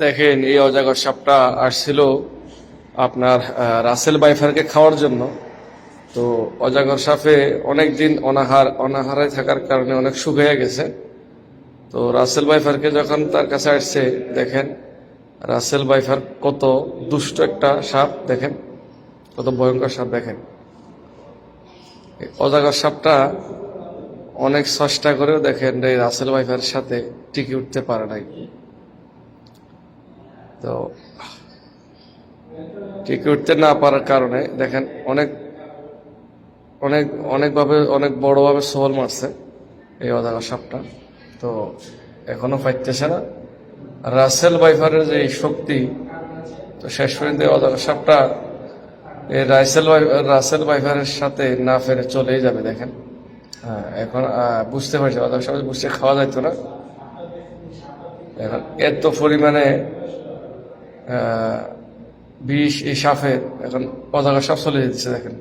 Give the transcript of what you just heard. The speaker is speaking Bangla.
দেখেন এই অজগর সাপটা আসছিল আপনার রাসেল বাইফারকে খাওয়ার জন্য। তো অজগর সাপে অনেকদিন অনাহারে থাকার কারণে অনেক শুকিয়ে গেছে। তো রাসেল বাইফারকে যখন তার কাছে আসছে, দেখেন রাসেল বাইফার কত দুষ্ট একটা সাপ, দেখেন কত ভয়ঙ্কর সাপ। দেখেন এই অজগর সাপটা অনেক চেষ্টা করেও দেখেন এই রাসেল বাইফার সাথে টিকে উঠতে পারে নাই। তো টিকে উঠতে না পারার কারণে দেখেন অনেক অনেক অনেকভাবে অনেক বড়ভাবে সহল মারছে এই অজগর সাপটা। তো এখনো পাইতেছে না রাসেল বাইফারের যে এই শক্তি। তো শেষ পর্যন্ত এই অজগর সাপটা এই রাসেল বাইফারের সাথে না ফেরে চলেই যাবে। দেখেন হ্যাঁ, এখন বুঝতে পারছি অজগর সাপ বুঝতে খাওয়া যাইতো না। এখন এত পরিমাণে বিষ এই সাপের, এখন অজগর সাপ চলে যেতেছে। দেখেন